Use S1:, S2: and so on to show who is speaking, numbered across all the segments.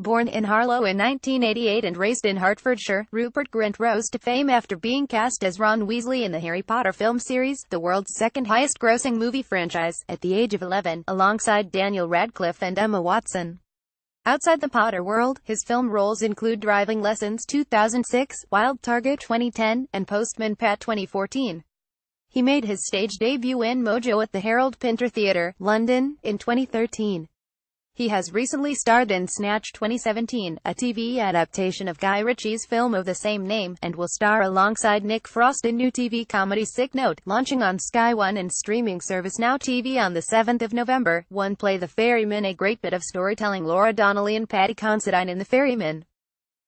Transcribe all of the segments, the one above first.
S1: Born in Harlow in 1988 and raised in Hertfordshire, Rupert Grint rose to fame after being cast as Ron Weasley in the Harry Potter film series, the world's second highest-grossing movie franchise, at the age of 11, alongside Daniel Radcliffe and Emma Watson. Outside the Potter world, his film roles include Driving Lessons 2006, Wild Target 2010, and Postman Pat 2014. He made his stage debut in Mojo at the Harold Pinter Theatre, London, in 2013. He has recently starred in Snatch 2017, a TV adaptation of Guy Ritchie's film of the same name, and will star alongside Nick Frost in new TV comedy Sick Note, launching on Sky One and streaming service Now TV on the 7th of November. One play The Ferryman, a great bit of storytelling. Laura Donnelly and Paddy Considine in The Ferryman.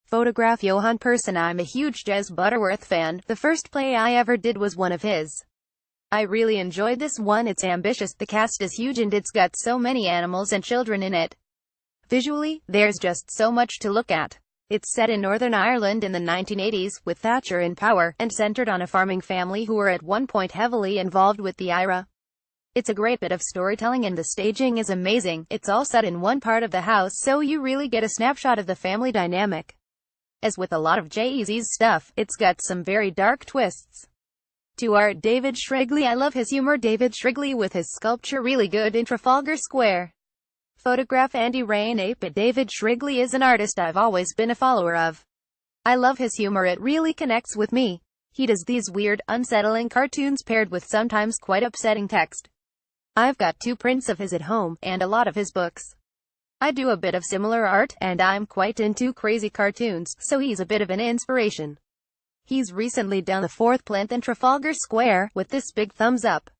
S1: Photograph Johan Persson. I'm a huge Jez Butterworth fan. The first play I ever did was one of his. I really enjoyed this one. It's ambitious, the cast is huge, and it's got so many animals and children in it. Visually, there's just so much to look at. It's set in Northern Ireland in the 1980s, with Thatcher in power, and centered on a farming family who were at one point heavily involved with the IRA. It's a great bit of storytelling and the staging is amazing. It's all set in one part of the house, so you really get a snapshot of the family dynamic. As with a lot of Jez stuff, it's got some very dark twists. To art. David Shrigley. I love his humor. David Shrigley with his sculpture really good in Trafalgar Square. Photograph Andy Rain. Ape. David Shrigley is an artist I've always been a follower of. I love his humor, it really connects with me. He does these weird, unsettling cartoons paired with sometimes quite upsetting text. I've got 2 prints of his at home, and a lot of his books. I do a bit of similar art, and I'm quite into crazy cartoons, so he's a bit of an inspiration. He's recently done the 4th plinth in Trafalgar Square, with this big thumbs up.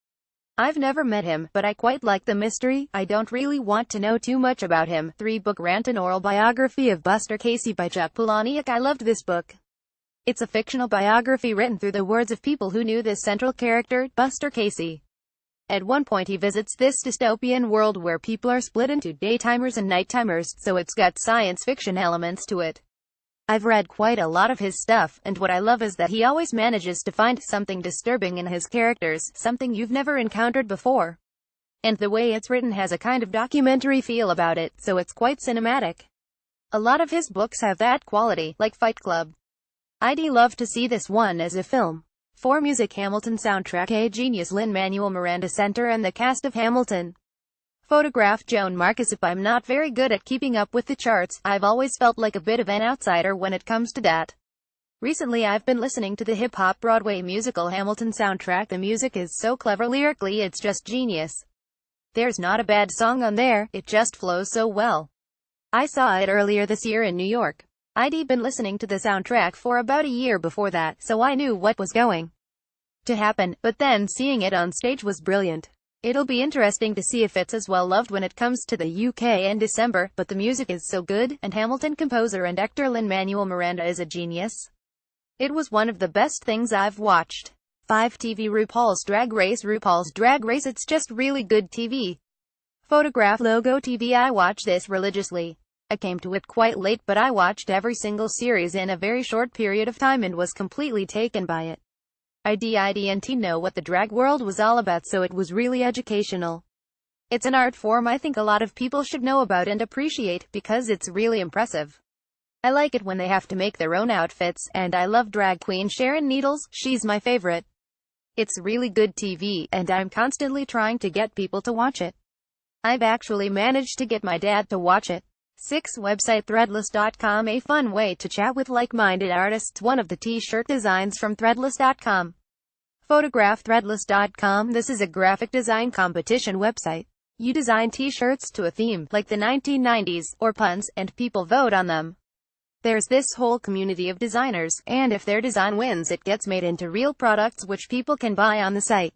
S1: I've never met him, but I quite like the mystery. I don't really want to know too much about him. 3-book rant and oral biography of Buster Casey by Chuck Palahniuk. I loved this book. It's a fictional biography written through the words of people who knew this central character, Buster Casey. At one point he visits this dystopian world where people are split into daytimers and nighttimers, so it's got science fiction elements to it. I've read quite a lot of his stuff, and what I love is that he always manages to find something disturbing in his characters, something you've never encountered before. And the way it's written has a kind of documentary feel about it, so it's quite cinematic. A lot of his books have that quality, like Fight Club. I'd love to see this one as a film. For music. Hamilton soundtrack. A genius. Lin-Manuel Miranda Center and the cast of Hamilton. Photograph Joan Marcus. If I'm not very good at keeping up with the charts, I've always felt like a bit of an outsider when it comes to that. Recently I've been listening to the hip-hop Broadway musical Hamilton soundtrack. The music is so clever lyrically, it's just genius. There's not a bad song on there, it just flows so well. I saw it earlier this year in New York. I'd been listening to the soundtrack for about a year before that, so I knew what was going to happen, but then seeing it on stage was brilliant. It'll be interesting to see if it's as well loved when it comes to the UK in December, but the music is so good, and Hamilton composer and actor Lin-Manuel Miranda is a genius. It was one of the best things I've watched. 5 TV. RuPaul's Drag Race. RuPaul's Drag Race, it's just really good TV. Photograph Logo TV. I watch this religiously. I came to it quite late, but I watched every single series in a very short period of time and was completely taken by it. I didn't know what the drag world was all about, so it was really educational. It's an art form I think a lot of people should know about and appreciate, because it's really impressive. I like it when they have to make their own outfits, and I love drag queen Sharon Needles, she's my favorite. It's really good TV, and I'm constantly trying to get people to watch it. I've actually managed to get my dad to watch it. 6. Website. Threadless.com. A fun way to chat with like-minded artists. One of the t-shirt designs from Threadless.com. Photograph Threadless.com. This is a graphic design competition website. You design t-shirts to a theme, like the 1990s, or puns, and people vote on them. There's this whole community of designers, and if their design wins, it gets made into real products which people can buy on the site.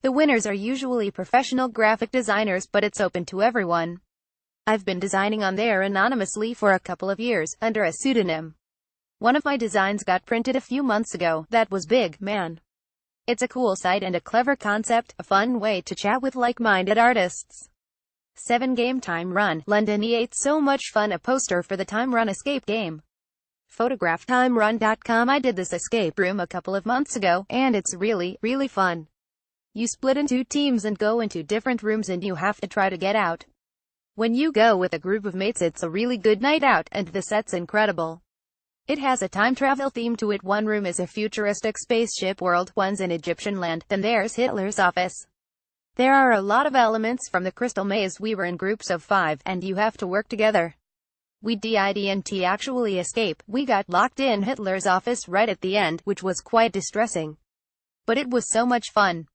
S1: The winners are usually professional graphic designers, but it's open to everyone. I've been designing on there anonymously for a couple of years, under a pseudonym. One of my designs got printed a few months ago. That was big, man. It's a cool site and a clever concept, a fun way to chat with like-minded artists. 7. Game Time Run. London E8. So much fun. A poster for the Time Run escape game. Photograph TimeRun.com. I did this escape room a couple of months ago, and it's really, really fun. You split into teams and go into different rooms and you have to try to get out. When you go with a group of mates, it's a really good night out, and the set's incredible. It has a time travel theme to it. One room is a futuristic spaceship world, one's in Egyptian land, then there's Hitler's office. There are a lot of elements from the Crystal Maze. We were in groups of 5, and you have to work together. We didn't actually escape. We got locked in Hitler's office right at the end, which was quite distressing. But it was so much fun.